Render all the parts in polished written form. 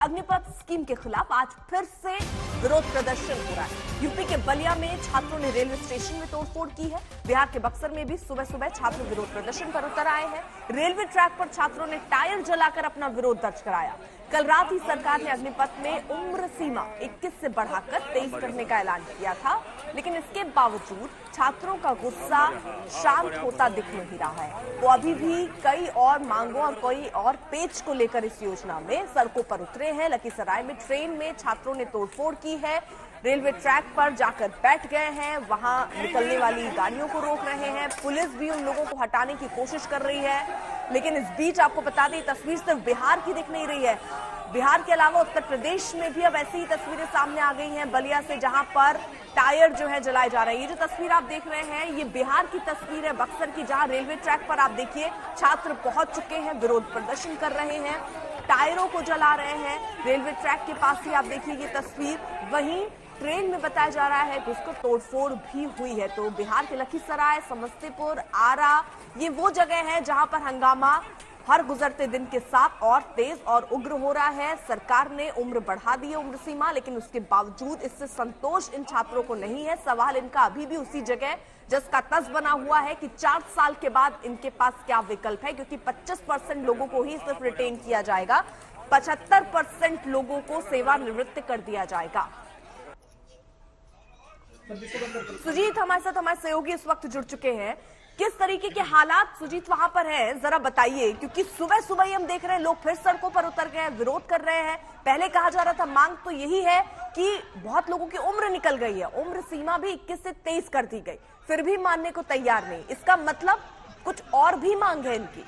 Agnipath scheme के खिलाफ आज फिर से विरोध प्रदर्शन हो रहा है। यूपी के बलिया में छात्रों ने रेलवे स्टेशन में तोड़फोड़ की है। बिहार के बक्सर में भी सुबह सुबह छात्र विरोध प्रदर्शन पर उतर आए हैं। रेलवे ट्रैक पर छात्रों ने टायर जलाकर अपना विरोध दर्ज कराया। कल रात ही सरकार ने अग्निपथ में उम्र सीमा 21 से बढ़ाकर 23 करने का ऐलान किया था, लेकिन इसके बावजूद छात्रों का गुस्सा शांत होता दिख नहीं रहा है। वो अभी भी कई और मांगों और कोई और पेच को लेकर इस योजना में सड़कों पर उतरे हैं। लखीसराय में ट्रेन में छात्रों ने तोड़फोड़ की है। रेलवे ट्रैक पर जाकर बैठ गए हैं, वहां निकलने वाली गाड़ियों को रोक रहे हैं। पुलिस भी उन लोगों को हटाने की कोशिश कर रही है, लेकिन इस बीच आपको बता दें तस्वीर सिर्फ बिहार की दिख नहीं रही है। बिहार के अलावा उत्तर प्रदेश में भी अब ऐसी ही तस्वीरें सामने आ गई हैं बलिया से, जहां पर टायर जो है जलाए जा रहे हैं। ये जो तस्वीर आप देख रहे हैं ये बिहार की तस्वीर है, बक्सर की, जहां रेलवे ट्रैक पर आप देखिए छात्र पहुंच चुके हैं, विरोध प्रदर्शन कर रहे हैं, टायरों को जला रहे हैं। रेलवे ट्रैक के पास ही आप देखिए ये तस्वीर। वहीं ट्रेन में बताया जा रहा है कि उसको तोड़फोड़ भी हुई है। तो बिहार के लखीसराय, समस्तीपुर, आरा, ये वो जगह है जहां पर हंगामा हर गुजरते दिन के साथ और तेज और उग्र हो रहा है। सरकार ने उम्र बढ़ा दी है, उम्र सीमा, लेकिन उसके बावजूद इससे संतोष इन छात्रों को नहीं है। सवाल इनका अभी भी उसी जगह जिसका तस बना हुआ है कि 4 साल के बाद इनके पास क्या विकल्प है, क्योंकि 25% लोगों को ही सिर्फ रिटेन किया जाएगा, 75% लोगों को सेवानिवृत्त कर दिया जाएगा। सुजीत हमारे साथ, हमारे सहयोगी इस वक्त जुड़ चुके हैं। किस तरीके के हालात सुजीत वहां पर है, जरा बताइए, क्योंकि सुबह सुबह ही हम देख रहे हैं लोग फिर सड़कों पर उतर गए हैं, विरोध कर रहे हैं। पहले कहा जा रहा था मांग तो यही है कि बहुत लोगों की उम्र निकल गई है, उम्र सीमा भी 21 से 23 कर दी गई, फिर भी मानने को तैयार नहीं। इसका मतलब कुछ और भी मांग है इनकी।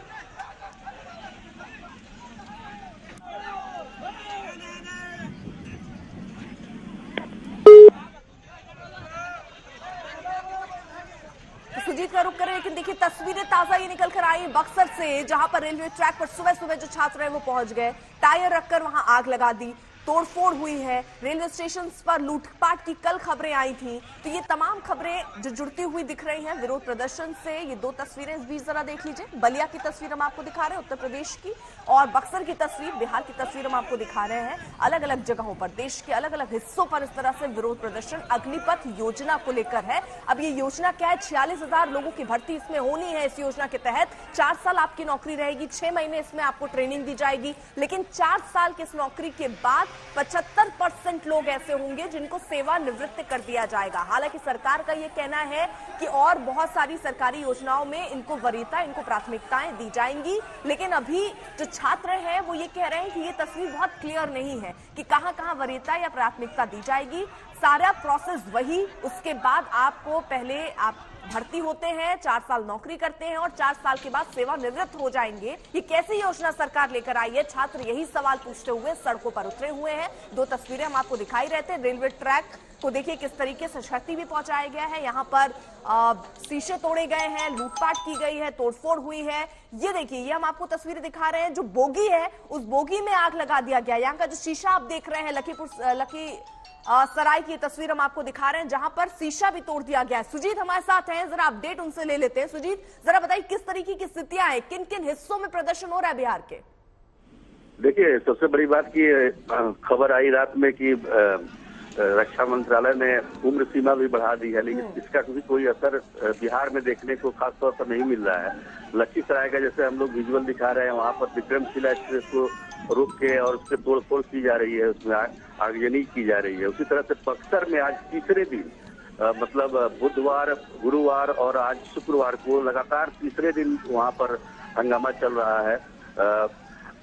सुजीत का रुख करें, लेकिन देखिए तस्वीरें ताजा ये निकल कर आई बक्सर से, जहां पर रेलवे ट्रैक पर सुबह सुबह जो छात्र हैं वो पहुंच गए, टायर रखकर वहां आग लगा दी, तोड़फोड़ हुई है। रेलवे स्टेशन पर लूटपाट की कल खबरें आई थी। तो ये तमाम खबरें जो जुड़ती हुई दिख रही हैं विरोध प्रदर्शन से। ये दो तस्वीरें इस बीच जरा देख लीजिए। बलिया की तस्वीर हम आपको दिखा रहे हैं उत्तर प्रदेश की, और बक्सर की तस्वीर, बिहार की तस्वीर हम आपको दिखा रहे हैं। अलग अलग जगहों पर, देश के अलग अलग हिस्सों पर इस तरह से विरोध प्रदर्शन अग्निपथ योजना को लेकर है। अब ये योजना क्या है, 46,000 लोगों की भर्ती इसमें होनी है। इस योजना के तहत 4 साल आपकी नौकरी रहेगी, 6 महीने इसमें आपको ट्रेनिंग दी जाएगी, लेकिन 4 साल की इस नौकरी के बाद 75% लोग ऐसे होंगे जिनको सेवानिवृत्त कर दिया जाएगा। हालांकि सरकार का यह कहना है कि और बहुत सारी सरकारी योजनाओं में इनको वरीयता, इनको प्राथमिकताएं दी जाएंगी, लेकिन अभी जो छात्र हैं वो ये कह रहे हैं कि ये तस्वीर बहुत क्लियर नहीं है कि कहां कहां वरीयता या प्राथमिकता दी जाएगी। सारा प्रोसेस वही, उसके बाद आपको पहले आप भर्ती होते हैं, 4 साल नौकरी करते हैं और 4 साल के बाद सेवानिवृत्त हो जाएंगे। ये कैसी योजना सरकार लेकर आई है, छात्र यही सवाल पूछते हुए सड़कों पर उतरे हुए हैं। दो तस्वीरें हम आपको दिखाई रहे थे। रेलवे ट्रैक को देखिए किस तरीके से क्षति भी पहुंचाया गया है, यहाँ पर शीशे तोड़े गए हैं, लूटपाट की गई है, तोड़फोड़ हुई है। ये देखिए, ये हम आपको तस्वीरें दिखा रहे हैं, जो बोगी है उस बोगी में आग लगा दिया गया। यहाँ का जो शीशा आप देख रहे हैं, लखीसराय की तस्वीर हम आपको दिखा रहे हैं, जहां पर शीशा भी तोड़ दिया गया है। सुजीत हमारे साथ हैं, जरा अपडेट उनसे ले लेते हैं। सुजीत, जरा बताइए किस तरीके की स्थितियां हैं, किन किन हिस्सों में प्रदर्शन हो रहा है बिहार के? देखिए, सबसे बड़ी बात की खबर आई रात में कि रक्षा मंत्रालय ने उम्र सीमा भी बढ़ा दी है, लेकिन इसका भी कोई असर बिहार में देखने को खास तौर पर नहीं मिल रहा है। लखीसराय का जैसे हम लोग विजुअल दिखा रहे हैं, वहाँ पर विक्रमशिला एक्सप्रेस को रोक के और उससे तोड़फोड़ की जा रही है, उसमें आगजनी की जा रही है। उसी तरह से बक्सर में आज तीसरे दिन, मतलब बुधवार, गुरुवार और आज शुक्रवार को लगातार तीसरे दिन वहाँ पर हंगामा चल रहा है।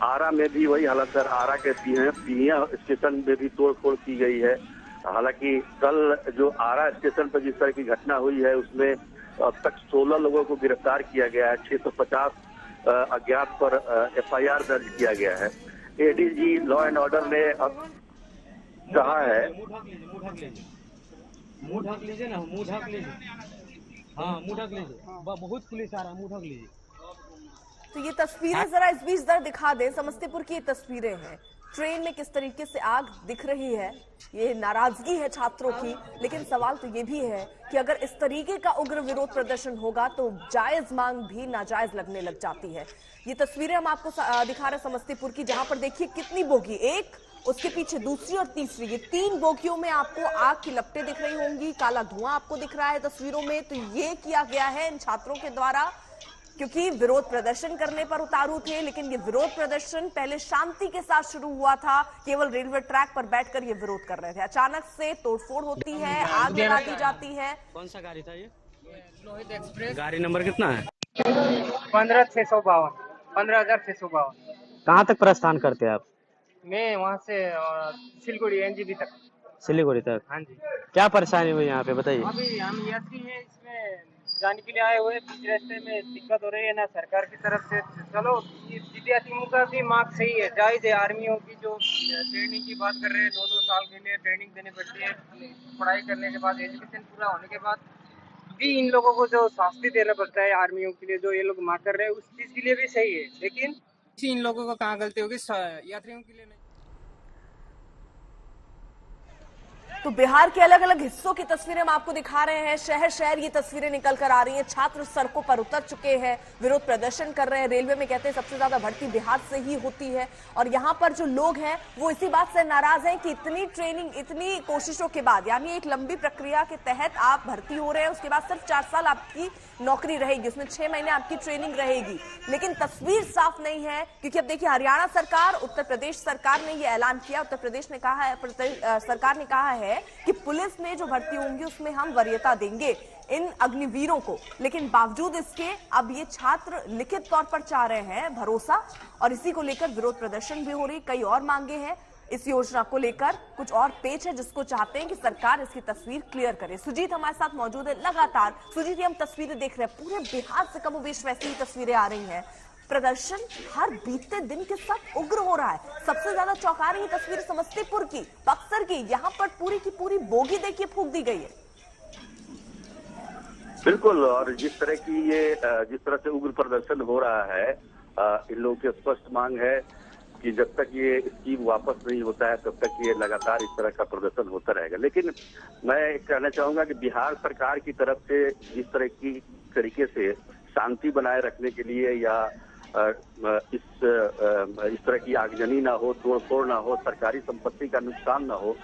आरा में भी वही हालत है, आरा के पिहिया स्टेशन में भी तोड़फोड़ की गई है। हालांकि कल जो आरा स्टेशन पर जिस तरह की घटना हुई है उसमें अब तक 16 लोगों को गिरफ्तार किया गया है, 650 अज्ञात पर FIR दर्ज किया गया है। ADG लॉ एंड ऑर्डर ने अब कहा है, मुंह ढक लीजिए ना, मुंह ढक लीजिए, हाँ मुंह ढक लीजिए, बहुत पुलिस आ रहा है, मुंह ढक लीजिए। तो ये तस्वीरें जरा इस बीच जरा दिखा दें। समस्तीपुर की ये तस्वीरें हैं, ट्रेन में किस तरीके से आग दिख रही है। ये नाराजगी है छात्रों की, लेकिन सवाल तो ये भी है कि अगर इस तरीके का उग्र विरोध प्रदर्शन होगा तो जायज मांग भी नाजायज लगने लग जाती है। ये तस्वीरें हम आपको दिखा रहे हैं समस्तीपुर की, जहां पर देखिए कितनी बोगी, 1, उसके पीछे दूसरी और तीसरी, ये 3 बोगियों में आपको आग की लपटें दिख रही होंगी, काला धुआं आपको दिख रहा है तस्वीरों में। तो ये किया गया है इन छात्रों के द्वारा, क्योंकि विरोध प्रदर्शन करने पर उतारू थे, लेकिन ये विरोध प्रदर्शन पहले शांति के साथ शुरू हुआ था। केवल रेलवे ट्रैक पर बैठकर ये विरोध कर रहे थे। अचानक से तोड़फोड़ होती है, आग लगा दी जाती है। कौन सा गाड़ी था ये? लोहित एक्सप्रेस। गाड़ी नंबर कितना है? 15,652। 15,652। कहाँ तक प्रस्थान करते हैं आप? मैं वहाँ से सिलगुड़ी एनजीबी तक। सिलीगुड़ी तक? हाँ जी। क्या परेशानी हुई यहाँ पे बताइए। अभी हम यात्री हैं, इसमें जाने के लिए आए हुए, बीच रास्ते में दिक्कत हो रही है ना सरकार की तरफ से। चलो विद्यार्थियों का भी मार्क्स सही है, जायज है। आर्मियों की जो ट्रेनिंग की बात कर रहे हैं, 2-2 साल के लिए ट्रेनिंग देनी पड़ती है। पढ़ाई करने के बाद, एजुकेशन पूरा होने के बाद भी इन लोगों को जो शास्ति देना पड़ता है आर्मियों के लिए, जो ये लोग मार कर रहे हैं, उस चीज के लिए भी सही है। लेकिन इन लोगों को कहाँ गलती होगी, यात्रियों के लिए नहीं। तो बिहार के अलग अलग हिस्सों की तस्वीरें हम आपको दिखा रहे हैं। शहर शहर ये तस्वीरें निकल कर आ रही हैं। छात्र सड़कों पर उतर चुके हैं, विरोध प्रदर्शन कर रहे हैं। रेलवे में कहते हैं सबसे ज्यादा भर्ती बिहार से ही होती है, और यहाँ पर जो लोग हैं वो इसी बात से नाराज हैं कि इतनी ट्रेनिंग, इतनी कोशिशों के बाद, यानी एक लंबी प्रक्रिया के तहत आप भर्ती हो रहे हैं, उसके बाद सिर्फ 4 साल आपकी नौकरी रहेगी, उसमें 6 महीने आपकी ट्रेनिंग रहेगी, लेकिन तस्वीर साफ नहीं है। क्योंकि अब देखिए, हरियाणा सरकार, उत्तर प्रदेश सरकार ने यह ऐलान किया, उत्तर प्रदेश ने कहा है, सरकार ने कहा है कि पुलिस में जो भर्ती होंगी उसमें हम वरीयता देंगे इन अग्निवीरों को। लेकिन बावजूद इसके अब ये छात्र लिखित तौर पर चाह रहे हैं भरोसा, और इसी को लेकर विरोध प्रदर्शन भी हो रही। कई और मांगे हैं इस योजना को लेकर, कुछ और पेच है जिसको चाहते हैं कि सरकार इसकी तस्वीर क्लियर करे। सुजीत हमारे साथ मौजूद है लगातार। सुजीत, हम तस्वीरें देख रहे हैं, पूरे बिहार से कमोबेश वैसी ही तस्वीरें आ रही हैं। प्रदर्शन हर बीतते दिन के साथ उग्र हो रहा है। सबसे ज्यादा चौंका रही तस्वीर समस्तीपुर की, बक्सर की। यहाँ पर पूरी की पूरी बोगी देखिए फूंक दी गई है। बिल्कुल, और जिस तरह से उग्र प्रदर्शन हो रहा है, इन लोगों की स्पष्ट मांग है कि जब तक ये स्कीम वापस नहीं होता है तब तक ये लगातार इस तरह का प्रदर्शन होता रहेगा। लेकिन मैं कहना चाहूंगा कि बिहार सरकार की तरफ से जिस तरह की तरीके से शांति बनाए रखने के लिए, या इस तरह की आगजनी ना हो, तोड़फोड़ ना हो, सरकारी संपत्ति का नुकसान ना हो,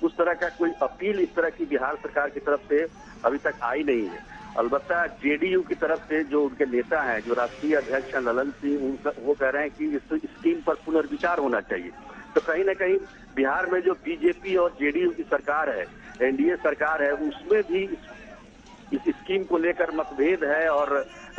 उस तरह का कोई अपील इस तरह की बिहार सरकार की तरफ से अभी तक आई नहीं है। अलबत्ता जेडीयू की तरफ से जो उनके नेता हैं, जो राष्ट्रीय अध्यक्ष हैं ललन सिंह, वो कह रहे हैं कि इस स्कीम पर पुनर्विचार होना चाहिए। तो कहीं ना कहीं बिहार में जो बीजेपी और जेडीयू की सरकार है, एनडीए सरकार है, उसमें भी इस स्कीम को लेकर मतभेद है। और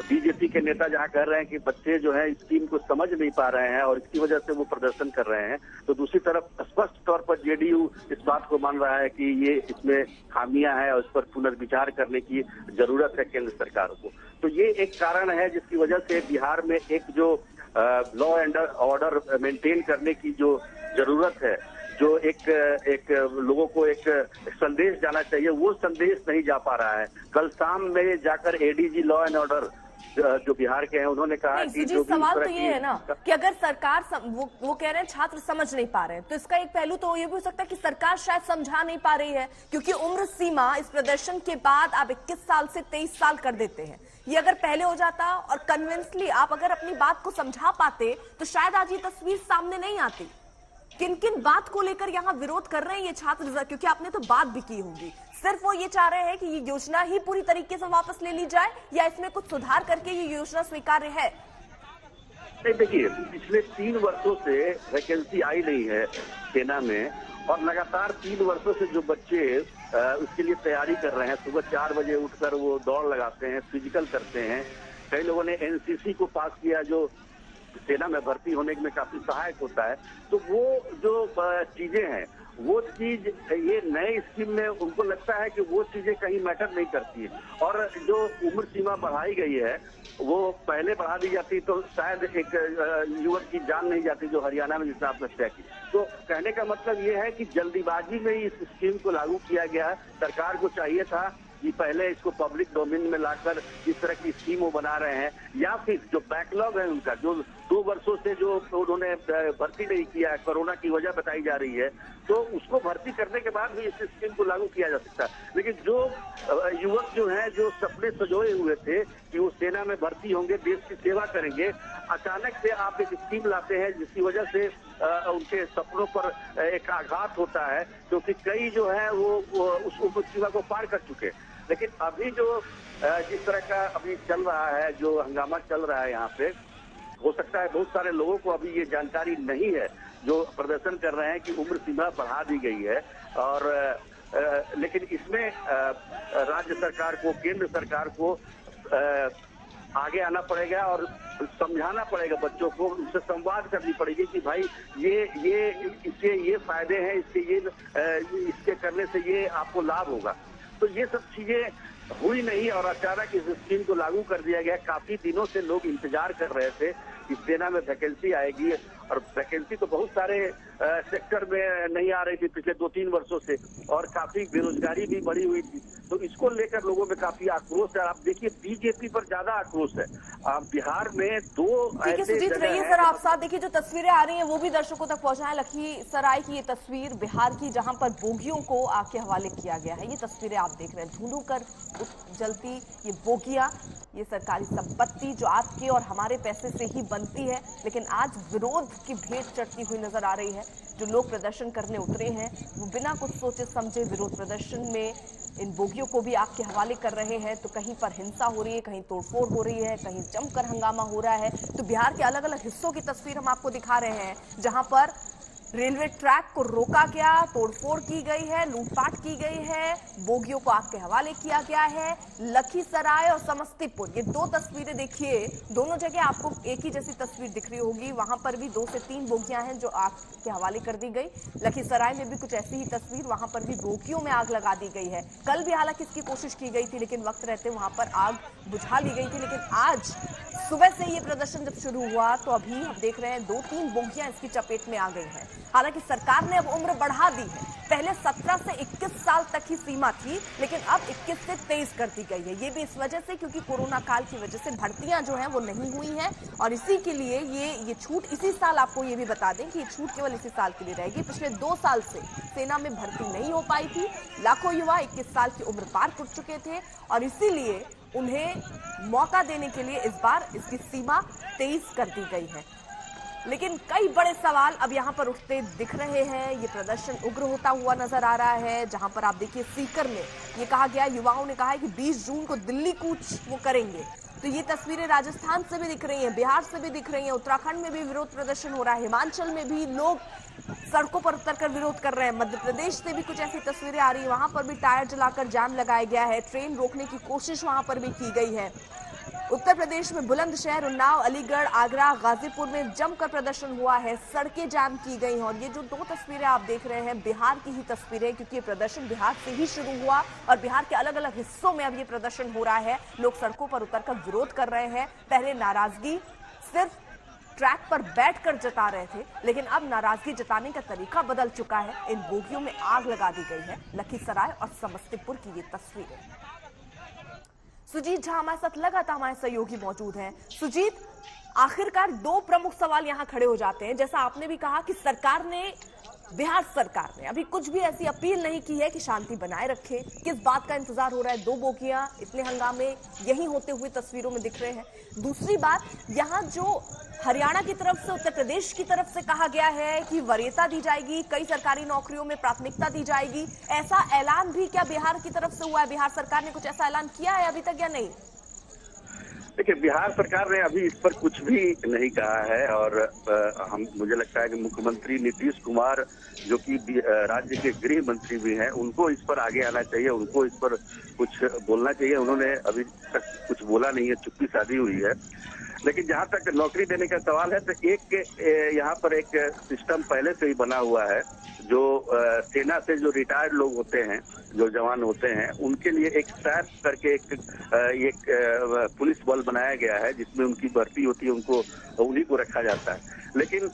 बीजेपी के नेता जहां कह रहे हैं कि बच्चे जो है स्कीम को समझ नहीं पा रहे हैं और इसकी वजह से वो प्रदर्शन कर रहे हैं, तो दूसरी तरफ स्पष्ट तौर पर जेडीयू इस बात को मान रहा है कि ये इसमें खामियां हैं और इस पर पुनर्विचार करने की जरूरत है केंद्र सरकार को। तो ये एक कारण है जिसकी वजह से बिहार में एक जो लॉ एंड ऑर्डर मेंटेन करने की जो जरूरत है, जो एक लोगों को एक संदेश जाना चाहिए, वो संदेश नहीं जा पा रहा है। कल शाम में जाकर एडीजी लॉ एंड ऑर्डर जो बिहार के हैं, उन्होंने कहा कि जो सवाल तो ये है ना कि अगर सरकार वो कह रहे हैं छात्र समझ नहीं पा रहे हैं, तो इसका एक पहलू तो ये भी हो सकता है कि सरकार शायद समझा नहीं पा रही है, क्योंकि उम्र सीमा इस प्रदर्शन के बाद आप 21 साल से 23 साल कर देते हैं। ये अगर पहले हो जाता और कन्विंसली आप अगर अपनी बात को समझा पाते, तो शायद आज ये तस्वीर सामने नहीं आती। किन किन बात को लेकर यहाँ विरोध कर रहे हैं ये छात्र, क्योंकि आपने तो बात भी की होगी। सिर्फ वो ये चाह रहे हैं कि ये योजना ही पूरी तरीके से वापस ले ली जाए, या इसमें कुछ सुधार करके ये योजना स्वीकार्य है? नहीं, देखिए, पिछले 3 वर्षों से वैकेंसी आई नहीं है सेना में, और लगातार 3 वर्षों से जो बच्चे उसके लिए तैयारी कर रहे हैं, सुबह 4 बजे उठकर वो दौड़ लगाते हैं, फिजिकल करते हैं। कई लोगों ने एनसीसी को पास किया, जो सेना में भर्ती होने में काफी सहायक होता है। तो वो जो चीजें हैं, वो चीज ये नए स्कीम में उनको लगता है कि वो चीजें कहीं मैटर नहीं करती है। और जो उम्र सीमा बढ़ाई गई है, वो पहले बढ़ा दी जाती तो शायद एक युवक की जान नहीं जाती, जो हरियाणा में जिसने आत्महत्या की। तो कहने का मतलब ये है कि जल्दीबाजी में इस स्कीम को लागू किया गया। सरकार को चाहिए था कि पहले इसको पब्लिक डोमेन में लाकर इस तरह की स्कीम वो बना रहे हैं, या फिर जो बैकलॉग है उनका, जो 2 वर्षों से जो उन्होंने भर्ती नहीं किया है, कोरोना की वजह बताई जा रही है, तो उसको भर्ती करने के बाद भी इस स्कीम को लागू किया जा सकता है। लेकिन जो युवक जो हैं, जो सपने संजोए हुए थे कि वो सेना में भर्ती होंगे, देश की सेवा करेंगे, अचानक से आप एक स्कीम लाते हैं जिसकी वजह से उनके सपनों पर एक आघात होता है, क्योंकि कई जो है वो उस उम्र सीमा को पार कर चुके। लेकिन अभी जो जिस तरह का अभी चल रहा है, जो हंगामा चल रहा है यहाँ पे, हो सकता है बहुत सारे लोगों को अभी ये जानकारी नहीं है जो प्रदर्शन कर रहे हैं कि उम्र सीमा बढ़ा दी गई है। और लेकिन इसमें राज्य सरकार को, केंद्र सरकार को आगे आना पड़ेगा और समझाना पड़ेगा बच्चों को, उनसे संवाद करनी पड़ेगी कि भाई इसके ये फायदे हैं, इसके करने से ये आपको लाभ होगा। तो ये सब चीजें हुई नहीं और अचानक इस स्कीम को लागू कर दिया गया। काफी दिनों से लोग इंतजार कर रहे थे कि सेना में वैकेंसी आएगी, और वैकेंसी तो बहुत सारे सेक्टर में नहीं आ रही थी पिछले 2-3 वर्षों से, और काफी बेरोजगारी भी बढ़ी हुई थी। तो इसको लेकर लोगों में काफी आक्रोश है। आप देखिए बीजेपी पर ज्यादा आक्रोश है। बिहार में 2 ऐसे सुजीत रहिए सर, आप साथ देखिए जो तस्वीरें आ रही हैं वो भी दर्शकों तक पहुंचाएं। लखीसराय की ये तस्वीर बिहार की, जहां पर बोगियों को आग के हवाले किया गया है। ये तस्वीरें आप देख रहे हैं, धुंधु कर जलती ये बोगियां, ये सरकारी संपत्ति जो आपके और हमारे पैसे से ही बनती है। लेकिन आज विरोध की भेंट चढ़ती हुई नजर आ रही है। जो लोग प्रदर्शन करने उतरे हैं वो बिना कुछ सोचे समझे विरोध प्रदर्शन में इन बोगियों को भी आग के हवाले कर रहे हैं। तो कहीं पर हिंसा हो रही है, कहीं तोड़फोड़ हो रही है, कहीं जमकर हंगामा हो रहा है। तो बिहार के अलग अलग हिस्सों की तस्वीर हम आपको दिखा रहे हैं, जहां पर रेलवे ट्रैक को रोका गया, तोड़फोड़ की गई है, लूटपाट की गई है, बोगियों को आग के हवाले किया गया है। लखीसराय और समस्तीपुर, ये 2 तस्वीरें देखिए, दोनों जगह आपको एक ही जैसी तस्वीर दिख रही होगी। वहां पर भी 2 से 3 बोगियां हैं जो आग के हवाले कर दी गई। लखीसराय में भी कुछ ऐसी ही तस्वीर, वहां पर भी बोगियों में आग लगा दी गई है। कल भी हालांकि इसकी कोशिश की गई थी, लेकिन वक्त रहते वहां पर आग बुझा ली गई थी। लेकिन आज सुबह से ये प्रदर्शन जब शुरू हुआ तो अभी हम देख रहे हैं 2-3 बोगियां इसकी चपेट में आ गई हैं। हालांकि सरकार ने अब उम्र बढ़ा दी है। पहले 17 से 21 साल तक ही सीमा थी, लेकिन अब 21 से 23 कर दी गई है। ये भी इस वजह से क्योंकि कोरोना काल की वजह से भर्तियां जो हैं वो नहीं हुई हैं, और इसी के लिए ये छूट इसी साल, आपको ये भी बता दें कि ये छूट केवल इसी साल के लिए रहेगी। पिछले 2 साल से सेना में भर्ती नहीं हो पाई थी। लाखों युवा 21 साल की उम्र पार कर चुके थे, और इसीलिए उन्हें मौका देने के लिए इस बार इसकी सीमा 23 कर दी गई है। लेकिन कई बड़े सवाल अब यहाँ पर उठते दिख रहे हैं। ये प्रदर्शन उग्र होता हुआ नजर आ रहा है, जहां पर आप देखिए सीकर में ये कहा गया, युवाओं ने कहा है कि 20 जून को दिल्ली कूच वो करेंगे। तो ये तस्वीरें राजस्थान से भी दिख रही हैं, बिहार से भी दिख रही हैं, उत्तराखंड में भी विरोध प्रदर्शन हो रहा है, हिमाचल में भी लोग सड़कों पर उतरकर विरोध कर रहे हैं। मध्य प्रदेश से भी कुछ ऐसी तस्वीरें आ रही है, वहां पर भी टायर जलाकर जाम लगाया गया है, ट्रेन रोकने की कोशिश वहां पर भी की गई है। उत्तर प्रदेश में बुलंदशहर, उन्नाव, अलीगढ़, आगरा, गाजीपुर में जमकर प्रदर्शन हुआ है, सड़कें जाम की गई हैं। और ये जो 2 तस्वीरें आप देख रहे हैं बिहार की ही तस्वीरें, क्योंकि ये प्रदर्शन बिहार से ही शुरू हुआ और बिहार के अलग अलग हिस्सों में अब ये प्रदर्शन हो रहा है। लोग सड़कों पर उतरकर विरोध कर रहे हैं। पहले नाराजगी सिर्फ ट्रैक पर बैठकर जता रहे थे, लेकिन अब नाराजगी जताने का तरीका बदल चुका है। इन बोगियों में आग लगा दी गई है। लखीसराय और समस्तीपुर की ये तस्वीरें। सुजीत झा हमारे साथ लगातार हमारे सहयोगी मौजूद हैं। सुजीत, आखिरकार 2 प्रमुख सवाल यहां खड़े हो जाते हैं। जैसा आपने भी कहा कि बिहार सरकार ने अभी कुछ भी ऐसी अपील नहीं की है कि शांति बनाए रखे। किस बात का इंतजार हो रहा है? 2 बोगियां, इतने हंगामे यही होते हुए तस्वीरों में दिख रहे हैं। दूसरी बात, यहाँ जो हरियाणा की तरफ से, उत्तर प्रदेश की तरफ से कहा गया है कि वरीयता दी जाएगी, कई सरकारी नौकरियों में प्राथमिकता दी जाएगी, ऐसा ऐलान भी क्या बिहार की तरफ से हुआ है? बिहार सरकार ने कुछ ऐसा ऐलान किया है अभी तक या नहीं? देखिए, बिहार सरकार ने अभी इस पर कुछ भी नहीं कहा है, और मुझे लगता है कि मुख्यमंत्री नीतीश कुमार, जो कि राज्य के गृह मंत्री भी हैं, उनको इस पर आगे आना चाहिए, उनको इस पर कुछ बोलना चाहिए। उन्होंने अभी तक कुछ बोला नहीं है, चुप्पी साधी हुई है। लेकिन जहां तक नौकरी देने का सवाल है, तो यहाँ पर एक सिस्टम पहले से ही बना हुआ है। जो सेना से जो रिटायर्ड लोग होते हैं, जो जवान होते हैं, उनके लिए एक सैप करके एक पुलिस बल बनाया गया है, जिसमें उनकी भर्ती होती है, उन्हीं को रखा जाता है। लेकिन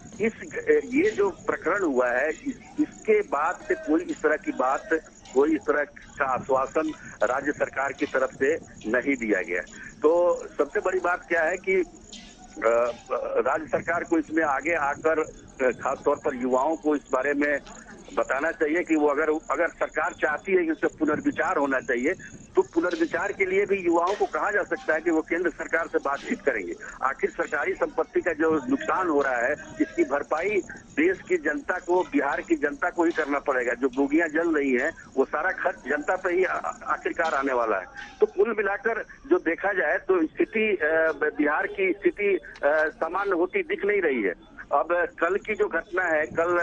ये जो प्रकरण हुआ है, इसके बाद से कोई इस तरह का आश्वासन राज्य सरकार की तरफ से नहीं दिया गया। तो सबसे बड़ी बात क्या है कि राज्य सरकार को इसमें आगे आकर खासतौर पर युवाओं को इस बारे में बताना चाहिए कि वो अगर सरकार चाहती है कि उसका पुनर्विचार होना चाहिए, तो पुनर्विचार के लिए भी युवाओं को कहा जा सकता है कि वो केंद्र सरकार से बातचीत करेंगे। आखिर सरकारी संपत्ति का जो नुकसान हो रहा है, इसकी भरपाई देश की जनता को, बिहार की जनता को ही करना पड़ेगा। जो बोगियां जल रही हैं, वो सारा खर्च जनता पे ही आखिरकार आने वाला है। तो कुल मिलाकर जो देखा जाए तो स्थिति, बिहार की स्थिति सामान्य होती दिख नहीं रही है। अब कल की जो घटना है, कल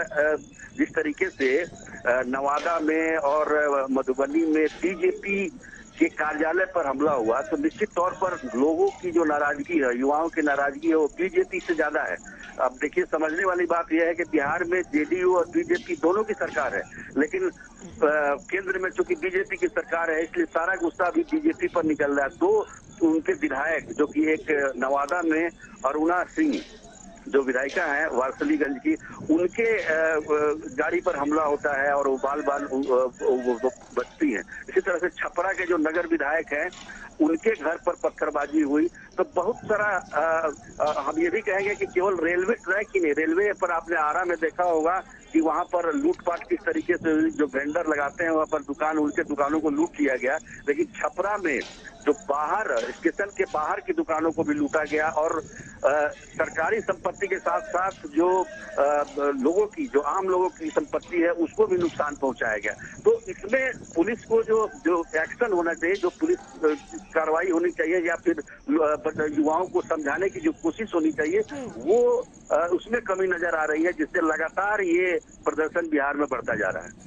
जिस तरीके से नवादा में और मधुबनी में बीजेपी के कार्यालय पर हमला हुआ, तो निश्चित तौर पर लोगों की जो नाराजगी है, युवाओं की नाराजगी है, वो बीजेपी से ज्यादा है। अब देखिए, समझने वाली बात यह है कि बिहार में जेडीयू और बीजेपी दोनों की सरकार है, लेकिन केंद्र में चूंकि बीजेपी की सरकार है, इसलिए सारा गुस्सा भी बीजेपी पर निकल रहा है। दो उनके विधायक, जो कि एक नवादा में अरुणा सिंह जो विधायिका है वारसलीगंज की, उनके गाड़ी पर हमला होता है और वो बाल बचती हैं। इसी तरह से छपरा के जो नगर विधायक हैं, उनके घर पर पत्थरबाजी हुई। तो बहुत सारा हम ये भी कहेंगे कि केवल रेलवे ट्रैक ही नहीं, रेलवे पर आपने आरा में देखा होगा कि वहां पर लूटपाट किस तरीके से, जो वेंडर लगाते हैं वहां पर दुकान, उनके दुकानों को लूट किया गया। लेकिन छपरा में जो बाहर, स्टेशन के बाहर की दुकानों को भी लूटा गया और सरकारी संपत्ति के साथ साथ जो लोगों की, जो आम लोगों की संपत्ति है, उसको भी नुकसान पहुंचाया गया। तो इसमें पुलिस को जो एक्शन होना चाहिए, जो पुलिस कार्रवाई होनी चाहिए, या फिर युवाओं को समझाने की जो कोशिश होनी चाहिए, वो उसमें कमी नजर आ रही है, जिससे लगातार ये प्रदर्शन बिहार में बढ़ता जा रहा है।